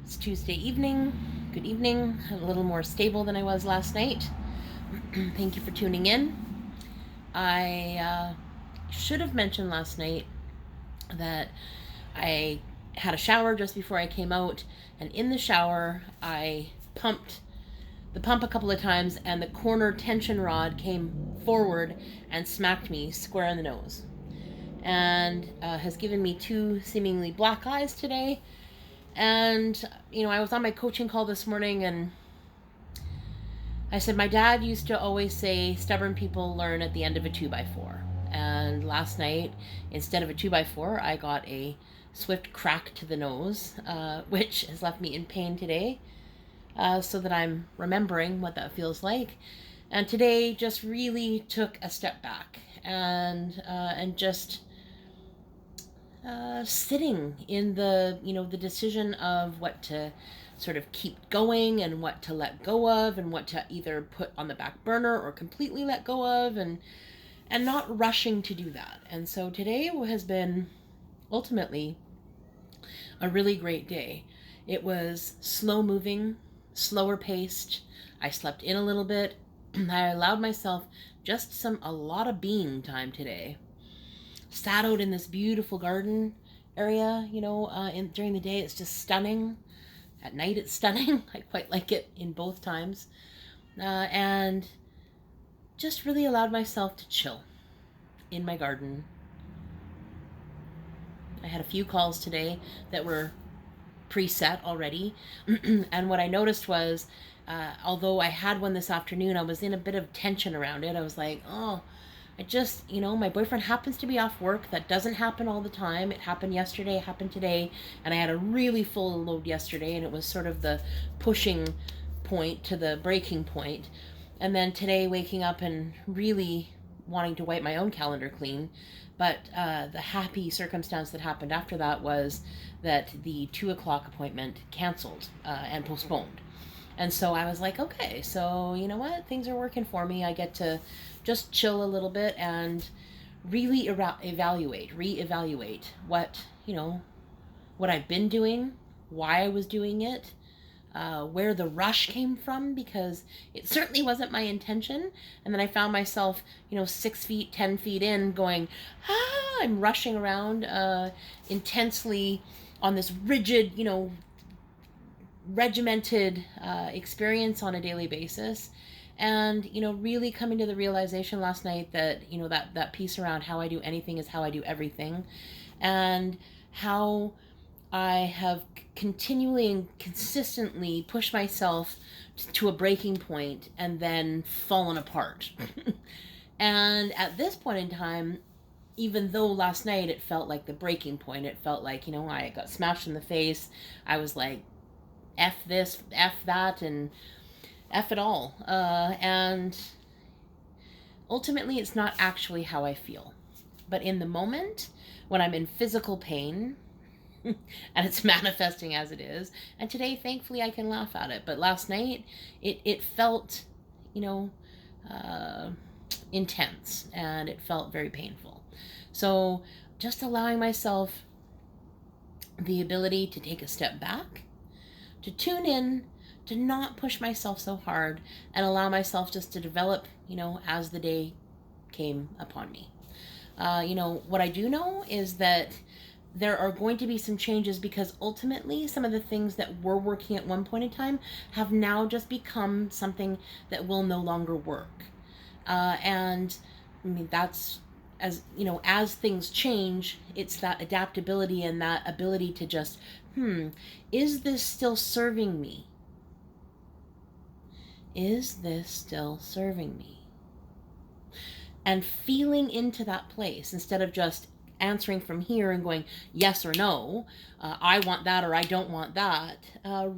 It's Tuesday evening. Good evening. A little more stable than I was last night. Thank you for tuning in. I should have mentioned last night that I had a shower just before I came out, and in the shower, I pumped the pump a couple of times, and the corner tension rod came forward and smacked me square in the nose, and has given me two seemingly black eyes today. And, I was on my coaching call this morning, and I said, my dad used to always say, stubborn people learn at the end of a 2x4. And last night, instead of a 2x4, I got a swift crack to the nose, which has left me in pain today, so that I'm remembering what that feels like. And today just really took a step back and just sitting in the decision of what to sort of keep going and what to let go of and what to either put on the back burner or completely let go of, and not rushing to do that. And so today has been ultimately a really great day. It was slow moving, slower paced. I slept in a little bit. I allowed myself just a lot of being time today. Sat out in this beautiful garden area, during the day it's just stunning. At night it's stunning. I quite like it in both times. And just really allowed myself to chill in my garden. I had a few calls today that were preset already. And what I noticed was, although I had one this afternoon, I was in a bit of tension around it. I was like, oh, I just, my boyfriend happens to be off work. That doesn't happen all the time. It happened yesterday, it happened today, and I had a really full load yesterday, and it was sort of the pushing point to the breaking point. And then today, waking up and really wanting to wipe my own calendar clean. But the happy circumstance that happened after that was that the 2 o'clock appointment canceled and postponed. And so I was like, okay, so you know what? Things are working for me. I get to just chill a little bit and really reevaluate what I've been doing, why I was doing it, where the rush came from, because it certainly wasn't my intention. And then I found myself, 6 feet, 10 feet in going, I'm rushing around intensely on this rigid, regimented experience on a daily basis. And really coming to the realization last night that that piece around how I do anything is how I do everything, and how I have continually and consistently pushed myself to a breaking point and then fallen apart. And at this point in time, even though last night it felt like the breaking point, it felt like, I got smashed in the face. I was like, F this, F that, and F it all. And ultimately, it's not actually how I feel. But in the moment, when I'm in physical pain, and it's manifesting as it is, and today, thankfully, I can laugh at it. But last night, it felt, intense, and it felt very painful. So just allowing myself the ability to take a step back, to tune in, to not push myself so hard, and allow myself just to develop, as the day came upon me. What I do know is that there are going to be some changes, because ultimately some of the things that were working at one point in time have now just become something that will no longer work. And I mean, that's, as things change, it's that adaptability and that ability to just, is this still serving me? Is this still serving me? And feeling into that place instead of just answering from here and going yes or no, I want that or I don't want that,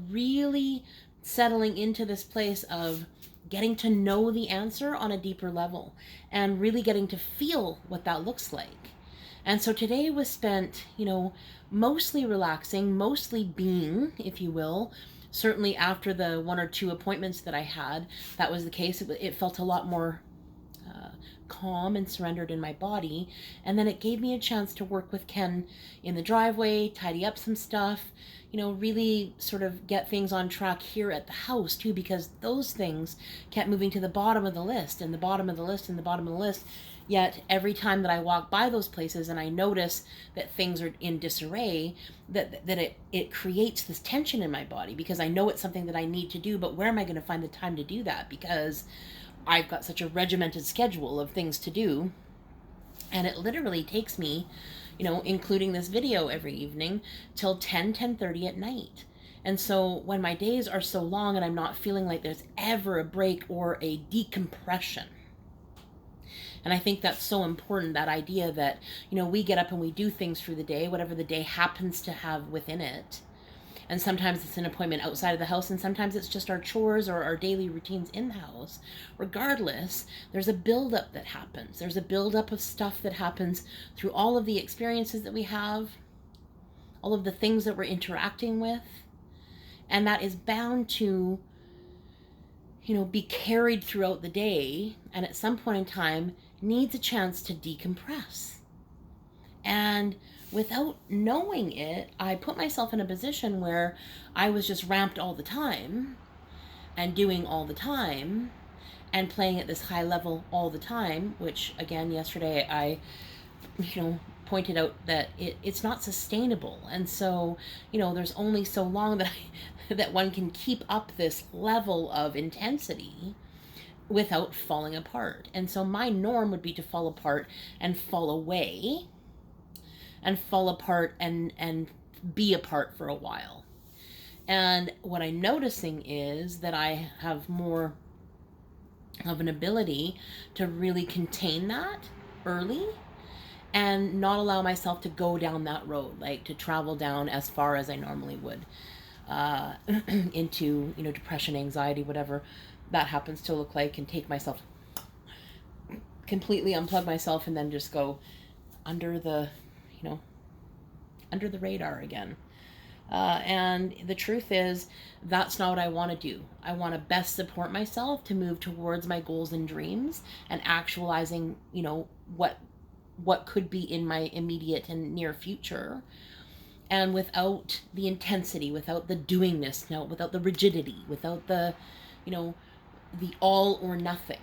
really settling into this place of getting to know the answer on a deeper level and really getting to feel what that looks like. And so today was spent, mostly relaxing, mostly being, if you will. Certainly after the one or two appointments that I had, that was the case. It felt a lot more calm and surrendered in my body. And then it gave me a chance to work with Ken in the driveway, tidy up some stuff, really sort of get things on track here at the house too, because those things kept moving to the bottom of the list and the bottom of the list and the bottom of the list. Yet every time that I walk by those places and I notice that things are in disarray, that it creates this tension in my body, because I know it's something that I need to do, but where am I going to find the time to do that? Because I've got such a regimented schedule of things to do, and it literally takes me, including this video every evening, till 10:30 at night. And so when my days are so long and I'm not feeling like there's ever a break or a decompression, and I think that's so important, that idea that, we get up and we do things through the day, whatever the day happens to have within it. And sometimes it's an appointment outside of the house, and sometimes it's just our chores or our daily routines in the house. Regardless, there's a buildup that happens. There's a buildup of stuff that happens through all of the experiences that we have, all of the things that we're interacting with. And that is bound to, be carried throughout the day, and at some point in time needs a chance to decompress. And without knowing it, I put myself in a position where I was just ramped all the time and doing all the time and playing at this high level all the time, which again, yesterday I, pointed out that it's not sustainable. And so, there's only so long that that one can keep up this level of intensity without falling apart. And so my norm would be to fall apart and fall away and fall apart and be apart for a while. And what I'm noticing is that I have more of an ability to really contain that early and not allow myself to go down that road, like to travel down as far as I normally would into, depression, anxiety, whatever that happens to look like, and take myself, completely unplug myself, and then just go under the radar again. And the truth is, that's not what I want to do. I want to best support myself to move towards my goals and dreams and actualizing, what could be in my immediate and near future. And without the intensity, without the doingness, without the rigidity, without the, the all or nothing.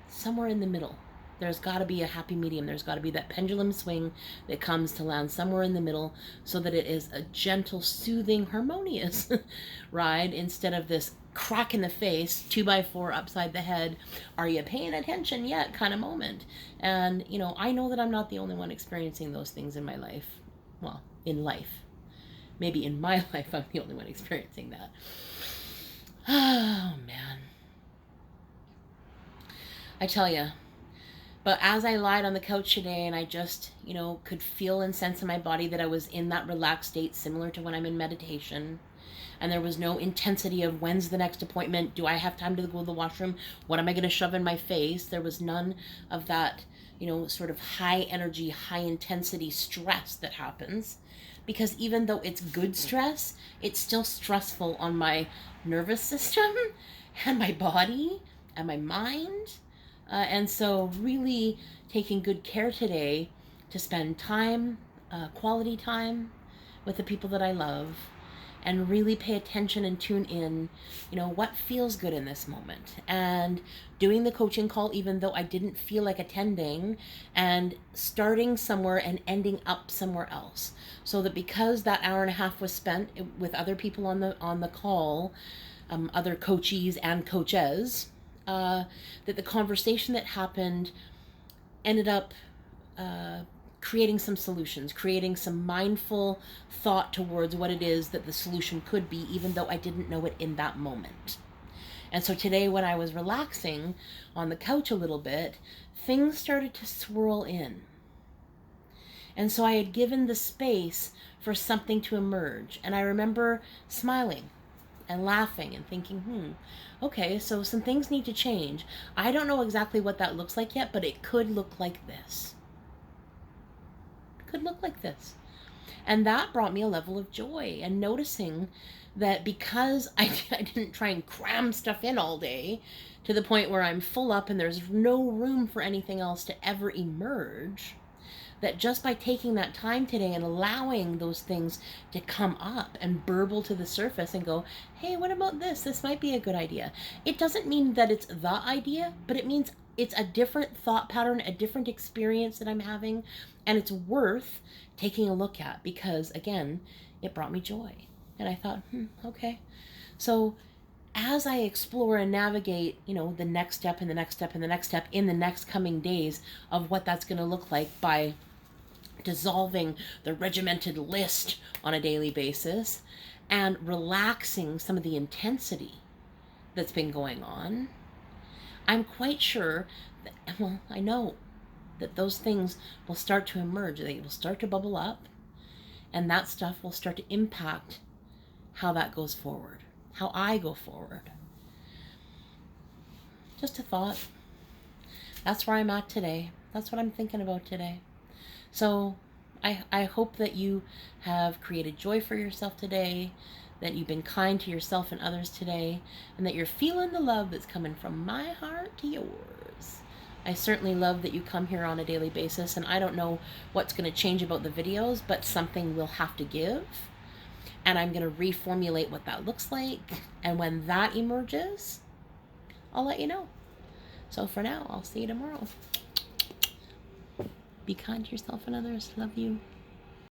Somewhere in the middle. There's got to be a happy medium. There's got to be that pendulum swing that comes to land somewhere in the middle, so that it is a gentle, soothing, harmonious ride, instead of this crack in the face, 2x4 upside the head, are you paying attention yet kind of moment. And, I know that I'm not the only one experiencing those things in my life. Well, in life. Maybe in my life I'm the only one experiencing that. Oh, man. I tell you. But as I lied on the couch today and I just, could feel and sense in my body that I was in that relaxed state similar to when I'm in meditation, and there was no intensity of when's the next appointment, do I have time to go to the washroom, what am I going to shove in my face? There was none of that, sort of high energy, high intensity stress that happens. Because even though it's good stress, it's still stressful on my nervous system and my body and my mind. And so really taking good care today to spend time, quality time with the people that I love, and really pay attention and tune in, what feels good in this moment. And doing the coaching call, even though I didn't feel like attending, and starting somewhere and ending up somewhere else. So that because that hour and a half was spent with other people on the call, other coachees and coaches, that the conversation that happened ended up creating some solutions, creating some mindful thought towards what it is that the solution could be, even though I didn't know it in that moment. And so today, when I was relaxing on the couch a little bit, things started to swirl in. And so I had given the space for something to emerge. And I remember smiling and laughing and thinking, okay, so some things need to change. I don't know exactly what that looks like yet, but it could look like this. It could look like this. And that brought me a level of joy, and noticing that because I didn't try and cram stuff in all day to the point where I'm full up and there's no room for anything else to ever emerge, that just by taking that time today and allowing those things to come up and burble to the surface and go, hey, what about this? This might be a good idea. It doesn't mean that it's the idea, but it means it's a different thought pattern, a different experience that I'm having, and it's worth taking a look at because, again, it brought me joy. And I thought, okay. So as I explore and navigate, the next step and the next step and the next step in the next coming days of what that's going to look like by dissolving the regimented list on a daily basis and relaxing some of the intensity that's been going on, I'm quite sure that, I know that those things will start to emerge. They will start to bubble up, and that stuff will start to impact how that goes forward, how I go forward. Just a thought. That's where I'm at today. That's what I'm thinking about today. So I hope that you have created joy for yourself today, that you've been kind to yourself and others today, and that you're feeling the love that's coming from my heart to yours. I certainly love that you come here on a daily basis, and I don't know what's going to change about the videos, but something will have to give. And I'm going to reformulate what that looks like. And when that emerges, I'll let you know. So for now, I'll see you tomorrow. Be kind to yourself and others. Love you.